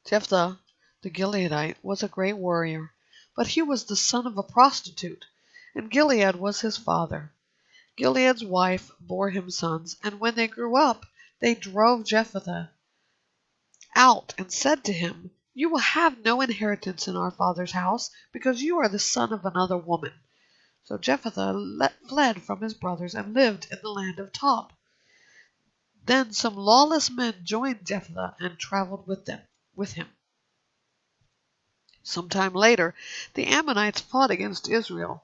Jephthah the Gileadite was a great warrior, but he was the son of a prostitute, and Gilead was his father. Gilead's wife bore him sons, and when they grew up, they drove Jephthah out and said to him, "You will have no inheritance in our father's house, because you are the son of another woman." So Jephthah fled from his brothers and lived in the land of Tob. Then some lawless men joined Jephthah and traveled with him. Some time later, the Ammonites fought against Israel.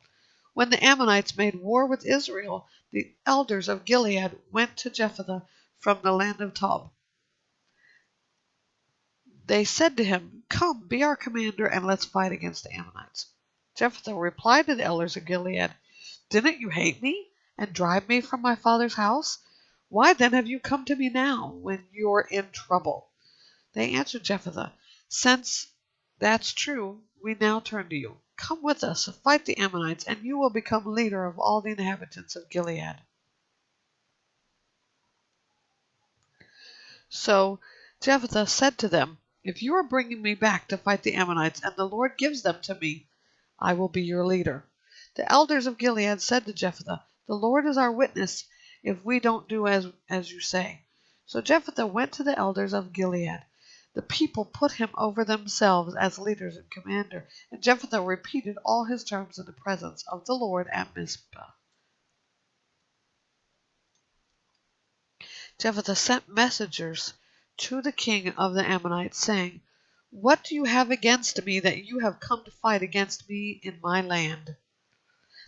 When the Ammonites made war with Israel, the elders of Gilead went to Jephthah from the land of Tob. They said to him, "Come, be our commander, and let's fight against the Ammonites." Jephthah replied to the elders of Gilead, "Didn't you hate me and drive me from my father's house? Why then have you come to me now, when you're in trouble?" They answered Jephthah, "Since that's true, we now turn to you. Come with us, fight the Ammonites, and you will become leader of all the inhabitants of Gilead." So Jephthah said to them, "If you are bringing me back to fight the Ammonites, and the Lord gives them to me, I will be your leader." The elders of Gilead said to Jephthah, "The Lord is our witness if we don't do as you say." So Jephthah went to the elders of Gilead. The people put him over themselves as leaders and commander, and Jephthah repeated all his terms in the presence of the Lord at Mizpah. Jephthah sent messengers to the king of the Ammonites, saying, "What do you have against me that you have come to fight against me in my land?"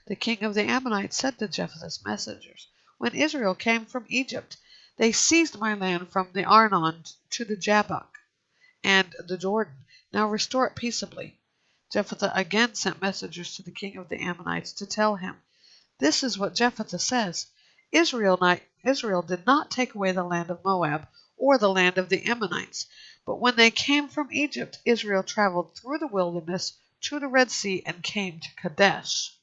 The king of the Ammonites said to Jephthah's messengers, "When Israel came from Egypt, they seized my land from the Arnon to the Jabbok and the Jordan. Now restore it peaceably." Jephthah again sent messengers to the king of the Ammonites to tell him, "This is what Jephthah says. Israel did not take away the land of Moab or the land of the Ammonites, but when they came from Egypt, Israel traveled through the wilderness to the Red Sea and came to Kadesh."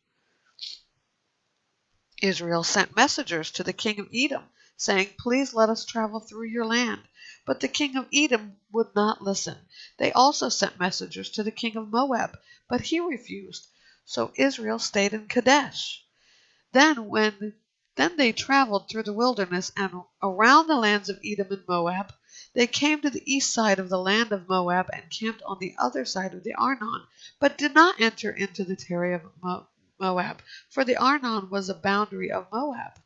Israel sent messengers to the king of Edom, saying, "Please let us travel through your land." But the king of Edom would not listen. They also sent messengers to the king of Moab, but he refused. So Israel stayed in Kadesh. Then they traveled through the wilderness and around the lands of Edom and Moab. They came to the east side of the land of Moab and camped on the other side of the Arnon, but did not enter into the territory of Moab, for the Arnon was a boundary of Moab.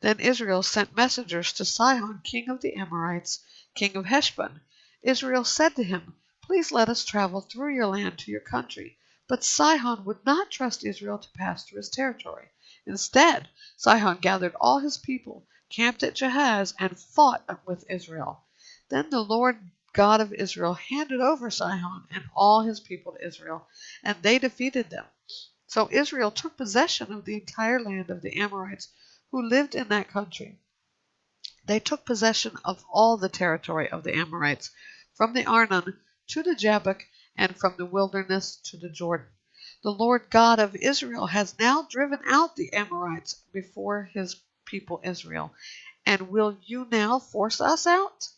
Then Israel sent messengers to Sihon, king of the Amorites, king of Heshbon. Israel said to him, "Please let us travel through your land to your country." But Sihon would not trust Israel to pass through his territory. Instead, Sihon gathered all his people, camped at Jahaz, and fought with Israel. Then the Lord God of Israel handed over Sihon and all his people to Israel, and they defeated them. So Israel took possession of the entire land of the Amorites who lived in that country. They took possession of all the territory of the Amorites, from the Arnon to the Jabbok, and from the wilderness to the Jordan. The Lord God of Israel has now driven out the Amorites before his people Israel. And will you now force us out?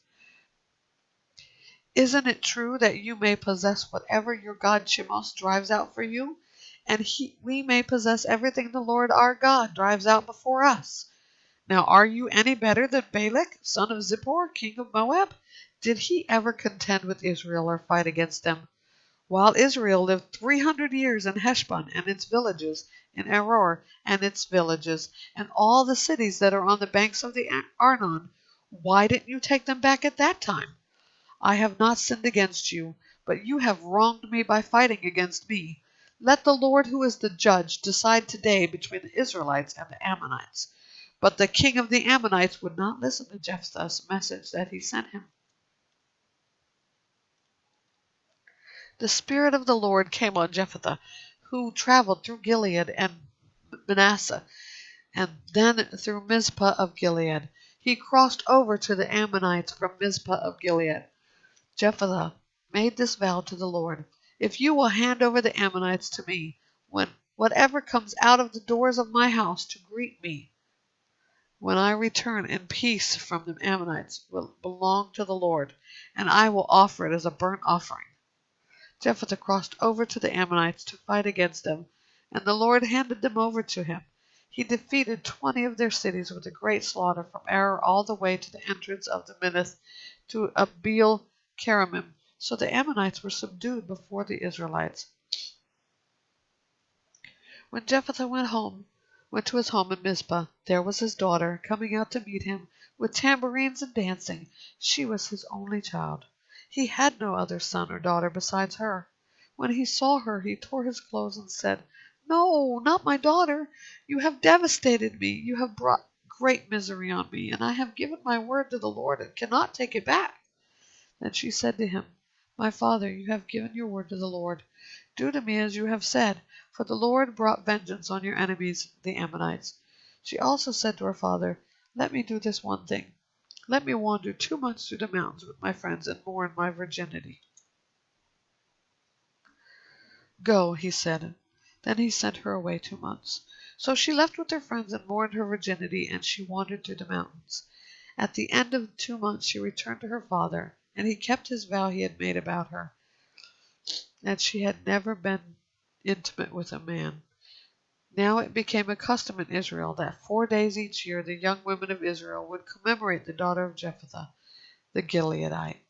Isn't it true that you may possess whatever your god Chemosh drives out for you? And we may possess everything the Lord our God drives out before us. Now are you any better than Balak, son of Zippor, king of Moab? Did he ever contend with Israel or fight against them? While Israel lived 300 years in Heshbon and its villages, in Aroer and its villages, and all the cities that are on the banks of the Arnon, why didn't you take them back at that time? I have not sinned against you, but you have wronged me by fighting against me. Let the Lord, who is the judge, decide today between the Israelites and the Ammonites. But the king of the Ammonites would not listen to Jephthah's message that he sent him. The Spirit of the Lord came on Jephthah, who traveled through Gilead and Manasseh, and then through Mizpah of Gilead. He crossed over to the Ammonites from Mizpah of Gilead. Jephthah made this vow to the Lord: "If you will hand over the Ammonites to me, whatever comes out of the doors of my house to greet me, when I return in peace from the Ammonites will belong to the Lord, and I will offer it as a burnt offering." Jephthah crossed over to the Ammonites to fight against them, and the Lord handed them over to him. He defeated 20 of their cities with a great slaughter, from Aroer all the way to the entrance of the Minnith to Abel Keramim. So the Ammonites were subdued before the Israelites. When Jephthah went to his home in Mizpah, there was his daughter coming out to meet him with tambourines and dancing. She was his only child. He had no other son or daughter besides her. When he saw her, he tore his clothes and said, "No, not my daughter. You have devastated me. You have brought great misery on me, and I have given my word to the Lord and cannot take it back." Then she said to him, "My father, you have given your word to the Lord. Do to me as you have said, for the Lord brought vengeance on your enemies, the Ammonites." She also said to her father, "Let me do this one thing. Let me wander 2 months through the mountains with my friends and mourn my virginity." "Go," he said. Then he sent her away 2 months. So she left with her friends and mourned her virginity, and she wandered through the mountains. At the end of 2 months she returned to her father, and he kept his vow he had made about her, that she had never been intimate with a man. Now it became a custom in Israel that 4 days each year the young women of Israel would commemorate the daughter of Jephthah the Gileadite.